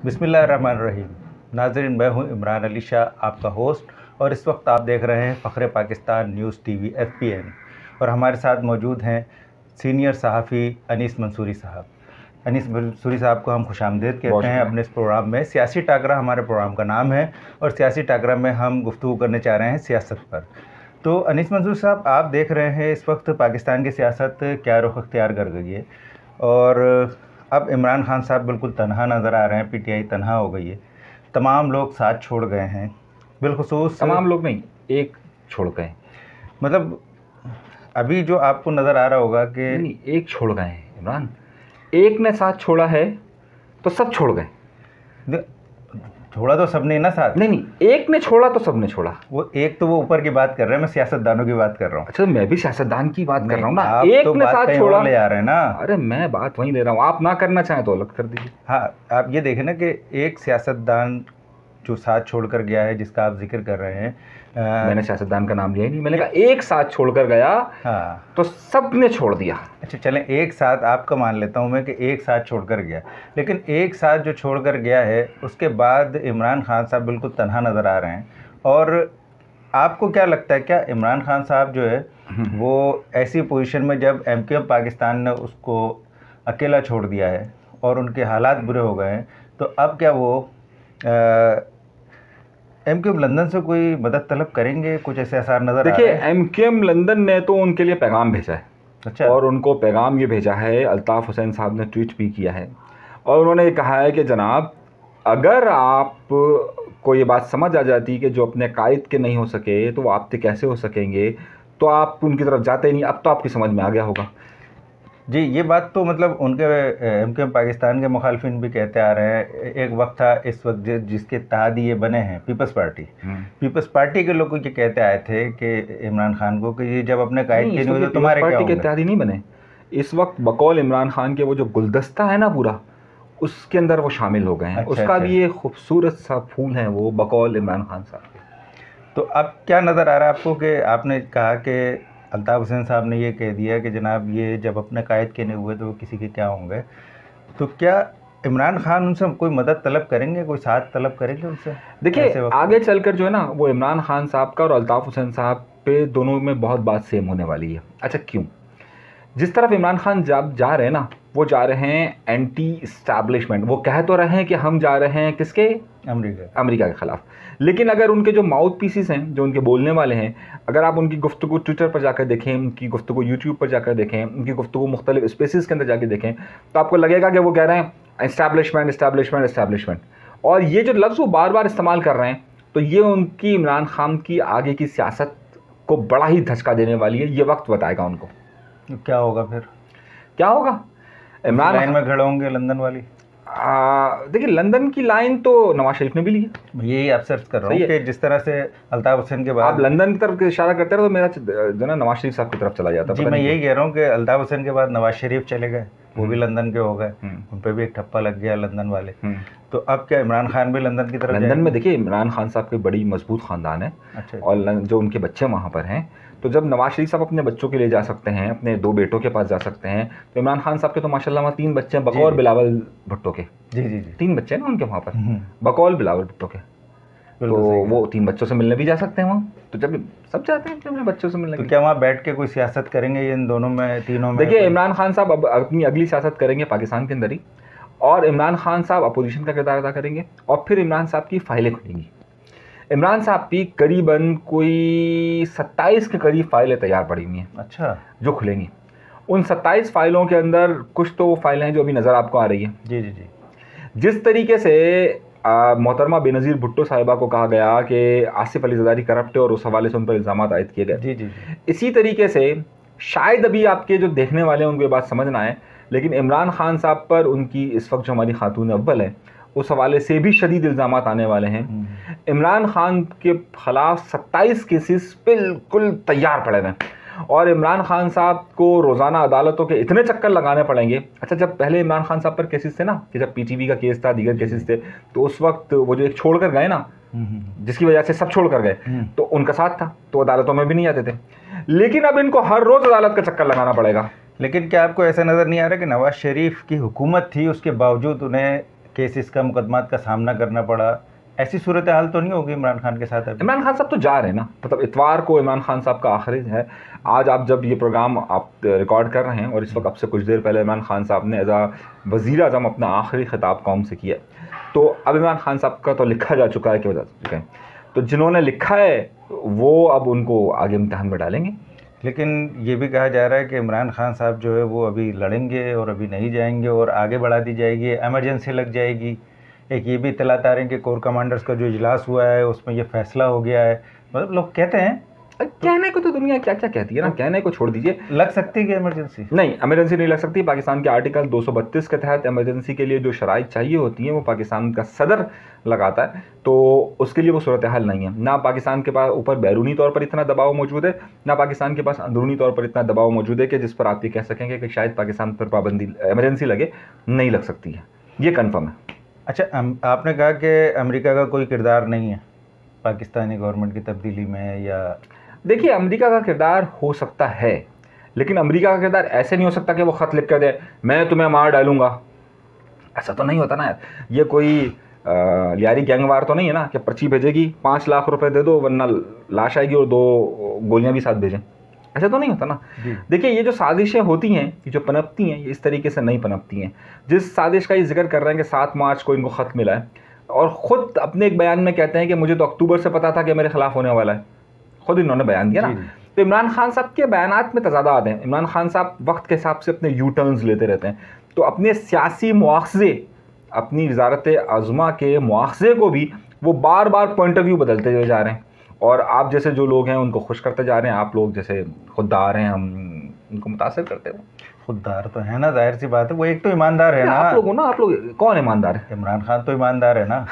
बिस्मिल्लाहिर्रहमानिर्रहीम। नाज़रीन, मैं हूं इमरान अली शाह, आपका होस्ट, और इस वक्त आप देख रहे हैं फ़ख्र पाकिस्तान न्यूज़ टीवी FPN। और हमारे साथ मौजूद हैं सीनियर सहाफ़ी अनीस मंसूरी साहब। अनीस मंसूरी साहब को हम खुशामदीद कहते हैं अपने इस प्रोग्राम में। सियासी टाकरा हमारे प्रोग्राम का नाम है, और सियासी टाकरा में हम गुफ्तगू करने चाह रहे हैं सियासत पर। तो अनीस मंसूरी साहब, आप देख रहे हैं इस वक्त पाकिस्तान की सियासत क्या रुख अख्तियार कर गई है, और अब इमरान खान साहब बिल्कुल तनहा नज़र आ रहे हैं। PTI तनहा हो गई है, तमाम लोग साथ छोड़ गए हैं। बिलखुसूस तमाम लोग नहीं, एक छोड़ गए। मतलब अभी जो आपको नज़र आ रहा होगा कि नहीं, एक छोड़ गए हैं इमरान। एक ने साथ छोड़ा है तो सब छोड़ गए। छोड़ा तो सबने ना साथ। नहीं, एक ने छोड़ा तो सबने छोड़ा। वो ऊपर की बात कर रहे हैं, मैं सियासतदानों की बात कर रहा हूँ। अच्छा, मैं भी सियासतदान की बात कर रहा हूँ ना। आप एक तो ने साथ छोड़ा ले आ रहे हैं ना। अरे मैं बात वहीं ले रहा हूँ, आप ना करना चाहें तो अलग कर दीजिए। हाँ, आप ये देखें ना कि एक सियासतदान जो साथ छोड़कर गया है, जिसका आप जिक्र कर रहे हैं। मैंने सियासतदान का नाम लिया ही नहीं, मैंने कहा एक साथ छोड़कर गया। हाँ, तो सबने छोड़ दिया। अच्छा चलें, एक साथ आपका मान लेता हूँ मैं कि एक साथ छोड़कर गया, लेकिन एक साथ जो छोड़कर गया है उसके बाद इमरान खान साहब बिल्कुल तन्हा नज़र आ रहे हैं। और आपको क्या लगता है, क्या इमरान खान साहब जो है वो ऐसी पोजीशन में, जब MQM पाकिस्तान ने उसको अकेला छोड़ दिया है और उनके हालात बुरे हो गए हैं, तो अब क्या वो MQM लंदन से कोई मदद तलब करेंगे? कुछ ऐसे आसार नज़र आ रहे हैं। देखिए, MQM लंदन ने तो उनके लिए पैगाम भेजा है। अच्छा। और उनको पैगाम ये भेजा है, अल्ताफ़ हुसैन साहब ने ट्वीट भी किया है, और उन्होंने ये कहा है कि जनाब, अगर आप को ये बात समझ आ जाती कि जो अपने कायद के नहीं हो सके तो वो आपसे कैसे हो सकेंगे, तो आप उनकी तरफ जाते ही नहीं। अब तो आपकी समझ में आ गया होगा। जी, ये बात तो मतलब उनके MQM पाकिस्तान के मुखालफिन भी कहते आ रहे हैं। एक वक्त था, इस वक्त जिसके इत्तेहादी ये बने हैं, पीपल्स पार्टी के लोग ये कहते आए थे कि इमरान खान को कि ये जब अपने कायद के नहीं हुए तो तुम्हारे क्या होगा। के इत्तेहादी नहीं बने इस वक्त। बकौल इमरान खान के वो जो गुलदस्ता है ना पूरा, उसके अंदर वो शामिल हो गए हैं। उसका भी एक खूबसूरत सा फूल है वो, बकौल इमरान खान साहब के। तो अब क्या नज़र आ रहा है आपको कि आपने कहा कि अल्ताफ़ हुसैन साहब ने ये कह दिया कि जनाब ये जब अपने कायद के नहीं हुए तो वो किसी के क्या होंगे, तो क्या इमरान खान उनसे कोई मदद तलब करेंगे, कोई साथ तलब करेंगे उनसे? देखिए, आगे चलकर जो है ना, वो इमरान खान साहब का और अल्ताफ़ हुसैन साहब पे दोनों में बहुत बात सेम होने वाली है। अच्छा, क्यों? जिस तरफ इमरान खान जब जा रहे हैं ना, वो जा रहे हैं एंटी इस्टेब्लिशमेंट। वो कह तो रहे हैं कि हम जा रहे हैं किसके? अमेरिका के ख़िलाफ़। लेकिन अगर उनके जो माउथ पीसीस हैं, जो उनके बोलने वाले हैं, अगर आप उनकी गुफ्तगू ट्विटर पर जाकर देखें, उनकी गुफ्तगू यूट्यूब पर जाकर देखें, उनकी गुफ्तगू मुख्तलिफ स्पेसेस के अंदर जाकर देखें, तो आपको लगेगा कि वो कह रहे हैं इस्टेब्लिशमेंट। और ये जो लफ्ज़ वो बार बार इस्तेमाल कर रहे हैं, तो ये उनकी इमरान खान की आगे की सियासत को बड़ा ही धचका देने वाली है। ये वक्त बताएगा उनको क्या होगा। फिर क्या होगा? इमरान लाइन में खड़े होंगे लंदन वाली। देखिए, लंदन की लाइन तो नवाज शरीफ ने भी ली है। यही आप सर्च कर रहा हूँ कि जिस तरह से अल्ताफ़ हुसैन के बाद आप लंदन की तरफ इशारा करते रहे तो मेरा जो ना नवाज शरीफ साहब की तरफ चला जाता। जी, मैं यही कह रहा हूँ कि अल्ताफ़ हुसैन के बाद नवाज शरीफ चले गए, वो भी लंदन के हो गए, उन पर भी एक ठप्पा लग गया लंदन वाले। तो अब क्या इमरान खान भी लंदन की तरफ? लंदन में देखिए, इमरान खान साहब की बड़ी मजबूत ख़ानदान है। अच्छा। और जो उनके बच्चे वहाँ पर हैं, तो जब नवाज शरीफ साहब अपने बच्चों के लिए जा सकते हैं, अपने 2 बेटों के पास जा सकते हैं, तो इमरान खान साहब के तो माशाल्लाह वहाँ 3 बच्चे हैं, बकौल बिलावल भुट्टो के। जी 3 बच्चे हैं ना उनके वहाँ पर, बकौल बिलावल भुट्टो के। तो वो 3 बच्चों से मिलने भी जा सकते हैं वहाँ। तो जब सब चाहते हैं कि अपने बच्चों से मिलने, तो क्या वहाँ बैठ के कोई सियासत करेंगे इन दोनों में, तीनों में? देखिए, इमरान खान साहब अब अपनी अगली सियासत करेंगे पाकिस्तान के अंदर ही, और इमरान खान साहब अपोजिशन का किरदार अदा करेंगे, और फिर इमरान साहब की फाइलें खुलेंगी। इमरान साहब की करीबन कोई 27 के करीब फाइलें तैयार पड़ी हुई हैं। अच्छा। जो खुलेंगी, उन 27 फाइलों के अंदर कुछ तो वो फाइलें हैं जो अभी नज़र आपको आ रही है। जी। जिस तरीके से मोहतरमा बेनज़ीर भुट्टो साहिबा को कहा गया कि आसिफ अली ज़रदारी करप्ट है और उस हवाले से उन पर इल्ज़ाम आयद किए गए। जी। इसी तरीके से शायद अभी आपके जो देखने वाले हैं उनको ये बात समझ ना आए, लेकिन इमरान खान साहब पर उनकी इस वक्त जो हमारी खातून अव्वल है, उस हवाले से भी शदीद इल्ज़ाम आने वाले हैं। इमरान खान के ख़िलाफ़ 27 केसेस बिल्कुल तैयार पड़े हैं, और इमरान खान साहब को रोज़ाना अदालतों के इतने चक्कर लगाने पड़ेंगे। अच्छा, जब पहले इमरान खान साहब पर केसेस थे ना, कि जब PTV का केस था, दीगर केसेस थे, तो उस वक्त वो जो एक छोड़ कर गए ना, जिसकी वजह से सब छोड़ कर गए, तो उनका साथ था, तो अदालतों में भी नहीं आते थे। लेकिन अब इनको हर रोज़ अदालत का चक्कर लगाना पड़ेगा। लेकिन क्या आपको ऐसा नज़र नहीं आ रहा कि नवाज शरीफ की हुकूमत थी, उसके बावजूद उन्हें केसेस का, मुकदमात का सामना करना पड़ा। ऐसी सूरत हाल तो नहीं होगी इमरान खान के साथ अभी? इमरान खान साहब तो जा रहे हैं ना, मतलब इतवार को इमरान खान साहब का आखिरी है। आज आप जब ये प्रोग्राम आप रिकॉर्ड कर रहे हैं और इस वक्त आपसे कुछ देर पहले इमरान खान साहब ने एज आ वज़ीर आज़म अपना आखिरी खिताब कौम से किया। तो अब इमरान खान साहब का तो लिखा जा चुका है कि बता चुके हैं, तो जिन्होंने लिखा है वो अब उनको आगे इम्तिहान में डालेंगे। लेकिन ये भी कहा जा रहा है कि इमरान खान साहब जो है वो अभी लड़ेंगे और अभी नहीं जाएंगे और आगे बढ़ा दी जाएगी, एमरजेंसी लग जाएगी। एक ये भी इत्तलात आ रही है कि कोर कमांडर्स का जो इजलास हुआ है उसमें ये फैसला हो गया है। मतलब लोग कहते हैं, कहने को तो दुनिया क्या क्या कहती है ना, कहने को छोड़ दीजिए। लग सकती है कि इमरजेंसी नहीं, इमरजेंसी नहीं लग सकती। पाकिस्तान के आर्टिकल 232 के तहत इमरजेंसी के लिए जो शराइत चाहिए होती हैं वो पाकिस्तान का सदर लगाता है, तो उसके लिए वो सूरत हाल नहीं है। ना पाकिस्तान के पास ऊपर बैरूनी तौर पर इतना दबाव मौजूद है, ना पाकिस्तान के पास अंदरूनी तौर पर इतना दबाव मौजूद है कि जिस पर आप ये कह सकेंगे कि शायद पाकिस्तान पर पाबंदी इमरजेंसी लगे। नहीं लग सकती है, ये कन्फर्म है। अच्छा, आपने कहा कि अमेरिका का कोई किरदार नहीं है पाकिस्तानी गवर्नमेंट की तब्दीली में, या देखिए अमेरिका का किरदार हो सकता है, लेकिन अमेरिका का किरदार ऐसे नहीं हो सकता कि वो ख़त लिख कर दे मैं तुम्हें मार डालूंगा। ऐसा तो नहीं होता ना यार। ये कोई लियारी गैंगवार तो नहीं है ना कि पर्ची भेजेगी 5 लाख रुपए दे दो वरना लाश आएगी और 2 गोलियां भी साथ भेजें। ऐसा तो नहीं होता ना। देखिए ये जो साजिशें होती हैं, ये जो पनपती हैं, ये इस तरीके से नहीं पनपती हैं। जिस साजिश का ये जिक्र कर रहे हैं कि 7 मार्च को इनको ख़त मिला है और ख़ुद अपने एक बयान में कहते हैं कि मुझे तो अक्टूबर से पता था कि मेरे खिलाफ होने वाला है, खुद इन्होंने बयान दिया ना। तो इमरान खान साहब के बयानात में तजादात हैं। इमरान खान साहब वक्त के हिसाब से अपने यू टर्न्स लेते रहते हैं, तो अपने सियासी मुआखज़े, अपनी वजारत आज़मा के मुआखज़े को भी वो बार बार पॉइंट ऑफ व्यू बदलते हुए जा रहे हैं। और आप जैसे जो लोग हैं उनको खुश करते जा रहे हैं। आप लोग जैसे खुददार हैं, हम उनको मुतासिर करते हैं। खुददार तो है ना, जाहिर सी बात है। वो एक तो ईमानदार है ना। आप लोग हो ना, आप लोग कौन ईमानदार है? इमरान खान तो ईमानदार है ना।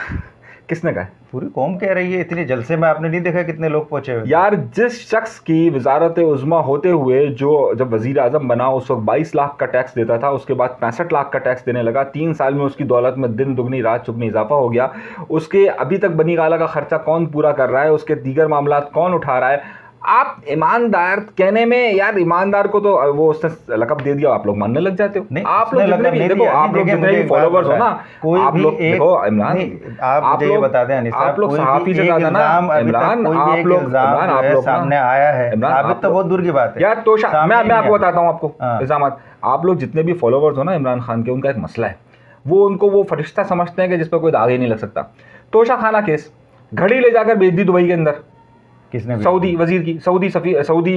किसने कहा? पूरी कौम कह रही है। इतने जलसे में आपने नहीं देखा कितने लोग पहुंचे हुए? यार जिस शख्स की वजारत उज़्मा होते हुए जो जब वज़ीर आज़म बना उस वक्त 22 लाख का टैक्स देता था, उसके बाद 65 लाख का टैक्स देने लगा। 3 साल में उसकी दौलत में दिन दुगनी रात चुगनी इजाफा हो गया। उसके अभी तक बनी गाला का खर्चा कौन पूरा कर रहा है, उसके दीगर मामला कौन उठा रहा है? आप ईमानदार कहने में, यार ईमानदार को तो वो उसने लक़ब दे दिया, आप लोग मानने लग जाते हो। नहीं, आप लोग जितने भी देखो, आप लोग जितने भी फॉलोवर्स हो ना, आप लोग देखो इमरान, आप मुझे ये बता दें अनीस साहब, आप लोग सहाफ़ी से ज़्यादा ना इमरान, आप लोग सामने आया है, साबित तो बहुत दूर की बात है यार। तोशा मैं आपको बताता हूँ आपको इल्ज़ामात। आप लोग जितने भी फॉलोवर्स हो ना इमरान खान के, उनका एक मसला है, वो उनको वो फरिश्ता समझते हैं कि जिस पर कोई दाग ही नहीं लग सकता। तोशा खाना केस, घड़ी ले जाकर भेज दी दुबई के अंदर। किसने? सऊदी वजीर की, सऊदी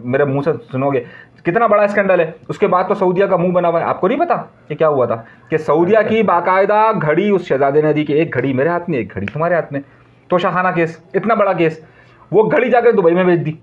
मेरे मुंह से सुनोगे कितना बड़ा स्कैंडल है। उसके बाद तो सऊदिया का मुंह बना हुआ है। आपको नहीं पता कि क्या हुआ था कि सऊदिया की बाकायदा घड़ी उस शहजादे ने दी कि एक घड़ी मेरे हाथ में, एक घड़ी तुम्हारे हाथ में। तोशाखाना केस, इतना बड़ा केस, वो घड़ी जाकर दुबई में भेज दी।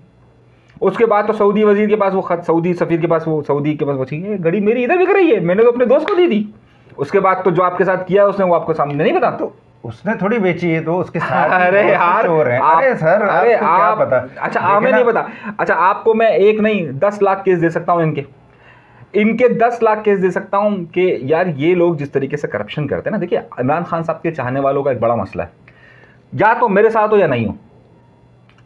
उसके बाद तो सऊदी वजीर के पास वो खत, सऊदी सफ़ीर के पास, वो सऊदी के पास बची है घड़ी मेरी इधर बिक रही है, मैंने तो अपने दोस्त को दी थी। उसके बाद तो जो आपके साथ किया है उसने, वो आपको सामने नहीं पता। तो उसने थोड़ी बेची है, तो उसके साथ अरे यार अरे सर, अरे आपको क्या पता? अच्छा हमें नहीं पता। अच्छा आपको मैं एक नहीं 10 लाख केस दे सकता हूँ, इनके 10 लाख केस दे सकता हूँ कि यार ये लोग जिस तरीके से करप्शन करते हैं ना। देखिए इमरान खान साहब के चाहने वालों का एक बड़ा मसला है, या तो मेरे साथ हो या नहीं हो।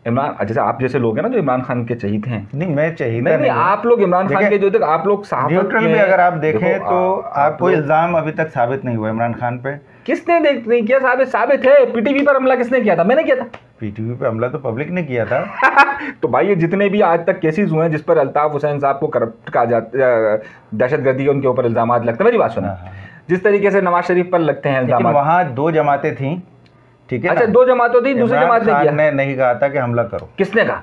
इमरान जैसे आप जैसे लोग हैं ना जो इमरान खान के चहीते हैं। नहीं, मैं चाहिए नहीं, आप लोग इमरान खान के जो, आप लोग न्यूट्रल में अगर आप देखें तो आपको इल्जाम अभी तक साबित नहीं हुआ इमरान खान पे। किसने नहीं किया साबित है? पीटीवी पर हमला किसने किया था? मैंने किया था। पीटीवी पे हमला तो पब्लिक ने किया था। तो भाई ये जितने भी आज तक केसेस हुए हैं जिस पर अल्ताफ हुसैन साहब को करप्ट कहा जाता, दहशतगर्दी के उनके ऊपर इल्जाम लगते हैं, मेरी बात सुना, जिस तरीके से नवाज शरीफ पर लगते हैं इल्जाम। वहाँ 2 जमातें थी, ठीक है? अच्छा 2 जमातों थी, दूसरी जमात ने किया। ने नहीं कहा था कि हमला करो। किसने कहा?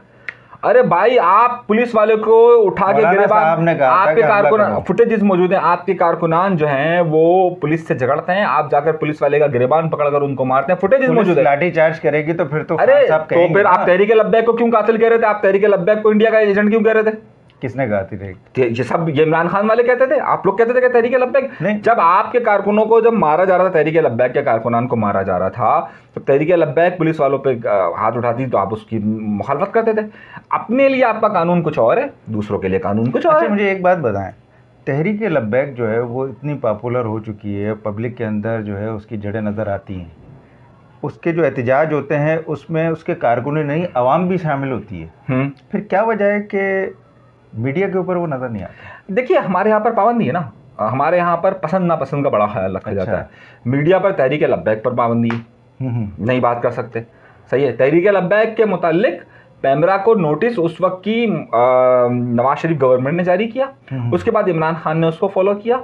अरे भाई आप पुलिस वाले को उठा के गिरबान, आपके कारकुनान फुटेजेस मौजूद हैं, आपके कारकुनान जो हैं वो पुलिस से झगड़ते हैं, आप जाकर पुलिस वाले का गिरबान पकड़कर उनको मारते हैं, फुटेजेस मौजूद है। लाठी चार्ज करेगी तो फिर तो अरे तो फिर आप तहरीक लब्बैक को क्यों कातिल कह रहे थे? आप तहरीक लब्बैक को इंडिया का एजेंट क्यों कह रहे थे? किसने कहा थी? ये सब ये इमरान खान वाले कहते थे, आप लोग कहते थे कि तहरीक लब्बैक। जब आपके कारकुनों को जब मारा जा रहा था, तहरीक लब्बैक के कारकुनान को मारा जा रहा था, तो तहरीक लब्बैक पुलिस वालों पे हाथ उठाती तो आप उसकी मुखालफत करते थे। अपने लिए आपका कानून कुछ और है, दूसरों के लिए कानून कुछ और है। मुझे एक बात बताएं, तहरीक लब्बैक जो है वो इतनी पॉपुलर हो चुकी है, पब्लिक के अंदर जो है उसकी जड़ें नज़र आती हैं, उसके जो एहतजाज होते हैं उसमें उसके कारकुन नहीं, आवाम भी शामिल होती है। फिर क्या वजह है कि मीडिया के ऊपर वो नज़र नहीं आता? देखिए हमारे यहाँ पर पाबंदी है ना, हमारे यहाँ पर पसंद नापसंद का बड़ा ख्याल रखा जाता है। मीडिया पर तहरीक लब्बैक पर पाबंदी है, नहीं बात कर सकते, सही है। तहरीक लब्बैक के मुतालिक पैमरा को नोटिस उस वक्त की नवाज शरीफ गवर्नमेंट ने जारी किया, उसके बाद इमरान खान ने उसको फॉलो किया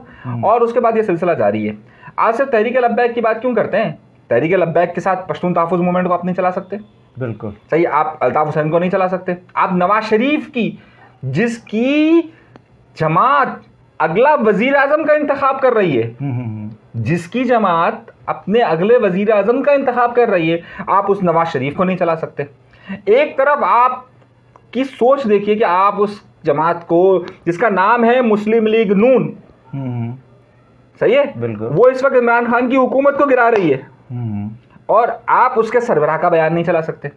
और उसके बाद ये सिलसिला जारी है। आज सिर्फ तहरीक लब्बैक की बात क्यों करते हैं? तहरीक लब्बैक के साथ पश्तून तहफ़्फ़ुज़ मूवमेंट को आप नहीं चला सकते, बिल्कुल सही। आप अल्ताफ़ हुसैन को नहीं चला सकते। आप नवाज शरीफ की, जिसकी जमात अगला वजीर आजम का इंतखाब कर रही है, जिसकी जमात अपने अगले वजीर आजम का इंतखाब कर रही है, आप उस नवाज शरीफ को नहीं चला सकते। एक तरफ आप की सोच देखिए कि आप उस जमात को, जिसका नाम है मुस्लिम लीग नून, सही है, बिल्कुल, वो इस वक्त इमरान खान की हुकूमत को गिरा रही है, और आप उसके सरबराह का बयान नहीं चला सकते।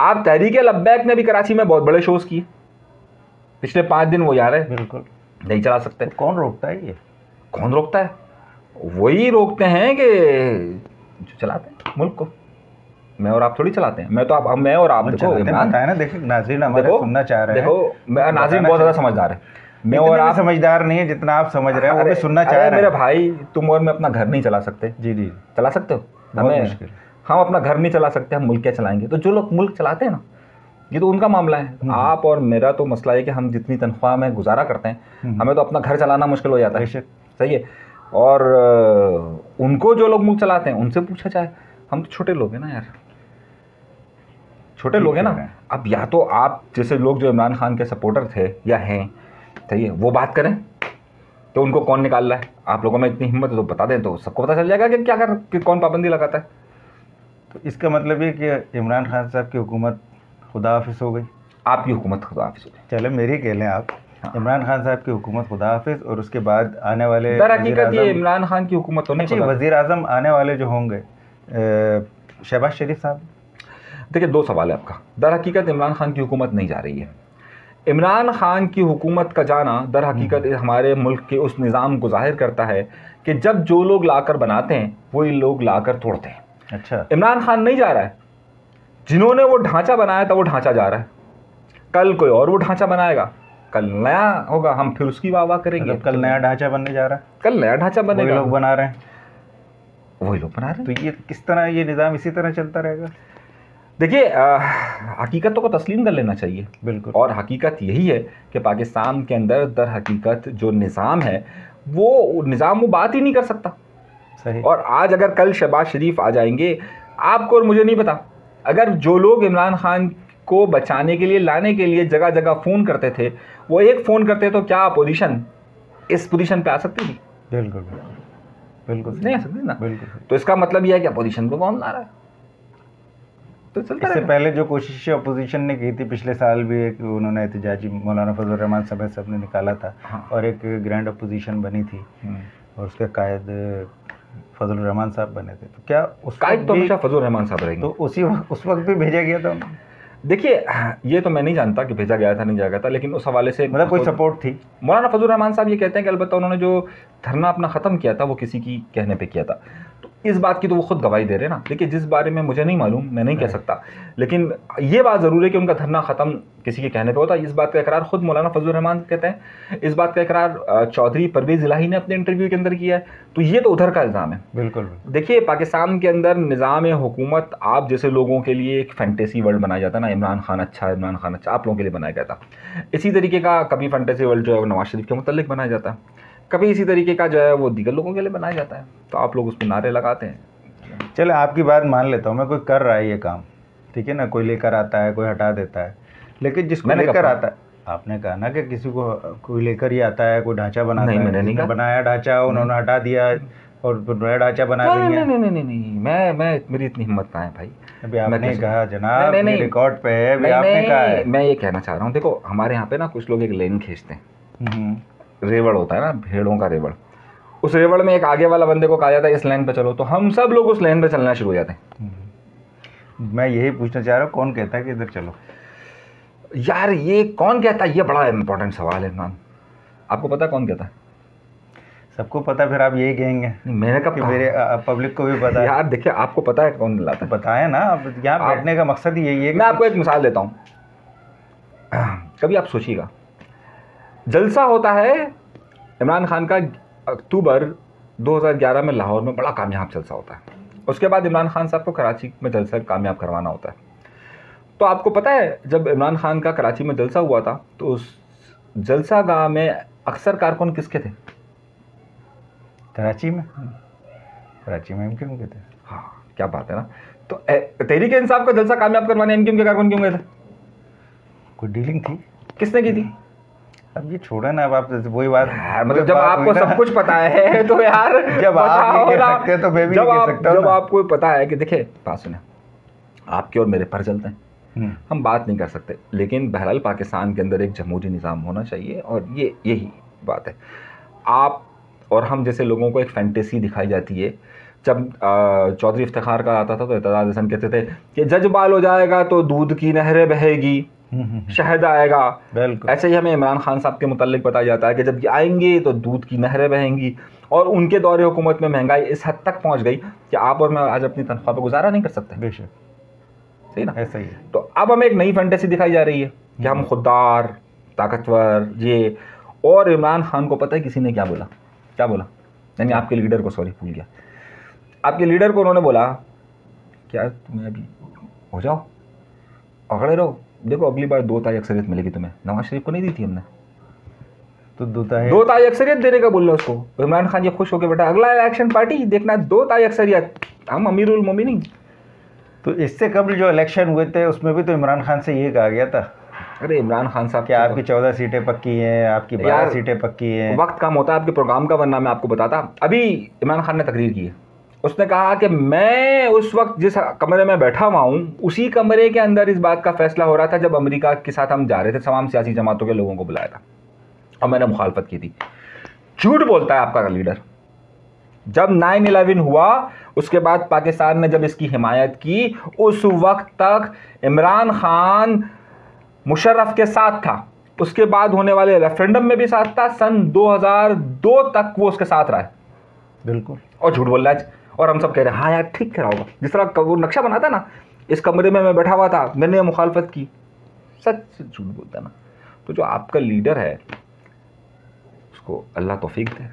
आप तहरीक लब्बैक ने भी कराची में बहुत बड़े शोज किए पिछले 5 दिन, वो यार है, बिल्कुल नहीं चला सकते। तो कौन रोकता है ये? कौन रोकता है? वही रोकते हैं कि जो चलाते हैं मुल्क को। मैं और आप थोड़ी चलाते हैं, मैं और आप देखो बताया ना, देखिए नाज़रीन हमारे सुनना चाह रहे हैं। देखो नाज़रीन बहुत ज़्यादा समझदार है, मैं और आप समझदार नहीं है जितना आप समझ रहे हैं, वो भी सुनना चाह रहे हैं। मेरे भाई, तुम और मैं अपना घर नहीं चला सकते। जी, चला सकते हो? बहुत मुश्किल। हम अपना घर नहीं चला सकते, हम मुल्क क्या चलाएंगे? तो जो लोग मुल्क चलाते हैं ना, ये तो उनका मामला है। आप और मेरा तो मसला है कि हम जितनी तनख्वाह में गुजारा करते हैं, हमें तो अपना घर चलाना मुश्किल हो जाता है, सही है। और उनको जो लोग मुल्क चलाते हैं उनसे पूछा जाए, हम तो छोटे लोग हैं ना यार, छोटे लोग हैं ना। अब या तो आप जैसे लोग जो इमरान खान के सपोर्टर थे या हैं, सही है, वो बात करें तो उनको कौन निकाल रहा है। आप लोगों में इतनी हिम्मत है तो बता दें, तो सबको पता चल जाएगा कि क्या कि कौन पाबंदी लगाता है। तो इसका मतलब ये कि इमरान खान साहब की हुकूमत खुदा हाफिज़ हो गई। आपकी हुकूमत खुदा हाफिज़ हो गई, चले मेरी कह लें आप। इमरान खान साहब की हुकूमत खुदा हाफिज़, और उसके बाद आने वाले दर हकीकत ये इमरान खान की हुकूमत तो नहीं, वज़ीर आज़म आने वाले जो होंगे शहबाज शरीफ साहब। देखिए, 2 सवाल है आपका। दर हकीकत इमरान खान की हुकूमत नहीं जा रही है। इमरान खान की हुकूमत का जाना दर हकीकत हमारे मुल्क के उस निज़ाम को ज़ाहिर करता है कि जब जो लोग लाकर बनाते हैं वही लोग लाकर तोड़ते हैं। अच्छा, इमरान खान नहीं जा रहा है, जिन्होंने वो ढांचा बनाया था वो ढांचा जा रहा है। कल कोई और वो ढांचा बनाएगा, कल नया होगा, हम फिर उसकी वाह करेंगे। मतलब कल नया ढांचा बनने जा रहा है, कल नया ढांचा बनेगा, वही लोग बना रहे हैं, वही लोग बना रहे हैं। तो ये किस तरह, ये निज़ाम इसी तरह चलता रहेगा? देखिए, हकीकतों को तस्लीम कर लेना चाहिए, बिल्कुल। और हकीकत यही है कि पाकिस्तान के अंदर दर हकीकत जो निज़ाम है वो निज़ाम वो बात ही नहीं कर सकता। सही। और आज अगर कल शहबाज शरीफ आ जाएंगे, आपको और मुझे नहीं पता, अगर जो लोग इमरान खान को बचाने के लिए, लाने के लिए जगह जगह फ़ोन करते थे, वो एक फ़ोन करते तो क्या अपोजिशन इस पोजीशन पे आ सकती थी? बिल्कुल बिल्कुल नहीं आ सकती ना। बिल्कुल। तो इसका मतलब यह है कि अपोजिशन को कौन ला रहा है? तो चलता इससे पहले जो कोशिशें अपोजिशन ने की थी पिछले साल भी, एक उन्होंने एहतजाजी मौलाना फजल रहमान साहब ने निकाला था। हाँ। और एक ग्रैंड अपोजिशन बनी थी, और उसके कायद फजल रहमान साहब बने थे। तो क्या उस कायद तो हमेशा फजल रहमान साहब रहेंगे? तो उस वक्त भी भेजा गया था? देखिए, ये तो मैं नहीं जानता कि भेजा गया था नहीं जाया था, लेकिन उस हवाले से मतलब कोई सपोर्ट थी। मौलाना फजल रहमान साहब ये कहते हैं कि अलबत्ता उन्होंने जो धरना अपना ख़त्म किया था वो किसी की कहने पे किया था, तो इस बात की तो वो खुद गवाही दे रहे हैं ना। देखिए, जिस बारे में मुझे नहीं मालूम, मैं नहीं कह सकता, लेकिन ये बात ज़रूर है कि उनका धरना ख़त्म किसी के कहने पे होता। इस बात का इकरार खुद मौलाना फजल रहमान कहते हैं, इस बात का इकरार चौधरी परवेज़ इलाही ने अपने इंटरव्यू के अंदर किया है। तो ये तो उधर का इल्ज़ाम है। बिल्कुल। देखिए, पाकिस्तान के अंदर निज़ाम हुकूमत आप जैसे लोगों के लिए एक फैंटेसी वर्ल्ड बनाया जाता है ना, इमरान खान अच्छा, इमरान खान अच्छा, आप लोगों के लिए बनाया गया था। इसी तरीके का कभी फैंटेसी वर्ल्ड जो है नवाज शरीफ के मुतल्लिक बनाया जाता है, कभी इसी तरीके का जो है वो दीगर लोगों के लिए बनाया जाता है। तो आप लोग उस पर नारे लगाते हैं। चले, आपकी बात मान लेता हूँ मैं, कोई कर रहा है ये काम, ठीक है ना, कोई लेकर आता है, कोई हटा देता है, लेकिन जिसको लेकर आता है, आपने कहा ना कि किसी को कोई लेकर ही आता है, कोई ढांचा बनाता है, मैंने नहीं बनाया ढांचा, उन्होंने हटा दिया और नया ढांचा बना दिया। नहीं, मैं मेरी इतनी हिम्मत कहाँ है भाई? अभी आपने कहा जनाब, रिकॉर्ड पे है, अभी आपने कहा है। मैं ये कहना चाह रहा हूँ, देखो हमारे यहाँ पे ना कुछ लोग एक लेन खींचते हैं, रेवड़ होता है ना, भेड़ों का रेवड़, उस रेवड़ में एक आगे वाला बंदे को कहा जाता है इस लाइन पे चलो, तो हम सब लोग उस लाइन पे चलना शुरू हो जाते हैं। मैं यही पूछना चाह रहा हूँ, कौन कहता है कि इधर चलो? यार, ये कौन कहता है, ये बड़ा इंपॉर्टेंट सवाल है इमरान। आपको पता है कौन कहता है? सबको पता, फिर आप यही कहेंगे? मैंने कब कहा? मेरे पब्लिक को भी पता है। यार देखिए, आपको पता है कौन लाता है? बताएं ना, अब यहाँ बैठने का मकसद ही यही है। मैं आपको एक मिसाल देता हूँ, कभी आप सोचिएगा, जलसा होता है इमरान खान का अक्टूबर 2011 में लाहौर में बड़ा कामयाब जलसा होता है। उसके बाद इमरान खान साहब को कराची में जलसा कामयाब करवाना होता है। तो आपको पता है जब इमरान खान का कराची में जलसा हुआ था तो उस जलसा गाह में अक्सर कारकुन किसके थे? कराची में एमक्यूएम के थे। हाँ, क्या बात है ना। तो तहरीक इंसाफ का जलसा कामयाब करवाने एमक्यूएम के कारकुन क्यों गए थे? कोई डीलिंग थी? किसने की थी? अब ये छोड़ा ना, अब आप वही बात, मतलब जब आपको सब कुछ पता है तो यार जब आप ये कह सकते हैं तो मैं भी कह सकता हूं। जब आपको पता है कि देखिए बात सुने, आपके और मेरे पर चलते हैं, हम बात नहीं कर सकते, लेकिन बहरहाल पाकिस्तान के अंदर एक जमहूरी निज़ाम होना चाहिए और ये यही बात है। आप और हम जैसे लोगों को एक फैंटेसी दिखाई जाती है। जब चौधरी इफ्तिखार का आता था तो एतजाज़ हसन कहते थे कि जज बाल हो जाएगा तो दूध की नहरें बहेगी, शहद आएगा। बिल्कुल ऐसे ही हमें इमरान खान साहब के मुतालिक बताया जाता है कि जब ये आएंगे तो दूध की नहरें बहेंगी। और उनके दौरे हुकूमत में महंगाई इस हद तक पहुंच गई कि आप और मैं आज अपनी तनख्वाह पर गुजारा नहीं कर सकते। बेशक, सही ना? ऐसा ही है। तो अब हमें एक नई फैंटेसी दिखाई जा रही है कि हम खुददार, ताकतवर, ये। और इमरान खान को पता है किसी ने क्या बोला? क्या बोला? यानी आपके लीडर को, सॉरी भूल गया, आपके लीडर को उन्होंने बोला क्या तुम्हें अभी हो जाओ, अगड़े रहो, देखो अगली बार 2 ताई अक्सरियत मिलेगी तुम्हें। नवाज शरीफ को नहीं दी थी हमने, तो 2 ताई अक्सरियत देने का बोल रहे उसको। इमरान खान ये खुश होकर बेटा अगला इलेक्शन पार्टी देखना 2 ताई अक्सरियत, हम अमीरुल मोमिनीन। तो इससे कबल जो इलेक्शन हुए थे उसमें भी तो इमरान खान से ये कहा गया था, अरे इमरान खान साहब क्या आपकी 14 सीटें पक्की हैं, आपकी 12 सीटें पक्की हैं। वक्त कम होता है आपके प्रोग्राम का, वरना मैं आपको बताता। अभी इमरान खान ने तकरीर की है, उसने कहा कि मैं उस वक्त जिस कमरे में बैठा हुआ हूँ उसी कमरे के अंदर इस बात का फैसला हो रहा था जब अमेरिका के साथ हम जा रहे थे, तमाम सियासी जमातों के लोगों को बुलाया था और मैंने मुखालफत की थी। झूठ बोलता है आपका लीडर। जब 9/11 हुआ उसके बाद पाकिस्तान ने जब इसकी हिमायत की, उस वक्त तक इमरान खान मुशर्रफ के साथ था, उसके बाद होने वाले रेफरेंडम में भी साथ था, सन 2002 तक वो उसके साथ रहा है। बिल्कुल। और झूठ बोल रहा है और हम सब कह रहे हैं हाँ यार ठीक करा होगा। जिस तरह वो नक्शा बनाता ना, इस कमरे में मैं बैठा हुआ था, मैंने मुखालफत की, सच झूठ बोलता ना। तो जो आपका लीडर है उसको अल्लाह तौफीक दे।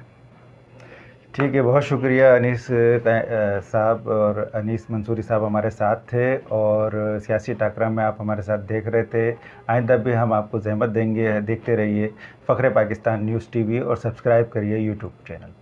ठीक है, बहुत शुक्रिया अनीस साहब, और अनीस मंसूरी साहब हमारे साथ थे और सियासी टाकरा में आप हमारे साथ देख रहे थे। आइंदा भी हम आपको ज़हमत देंगे, देखते रहिए फ़ख्रे पाकिस्तान न्यूज़ टीवी और सब्सक्राइब करिए यूट्यूब चैनल।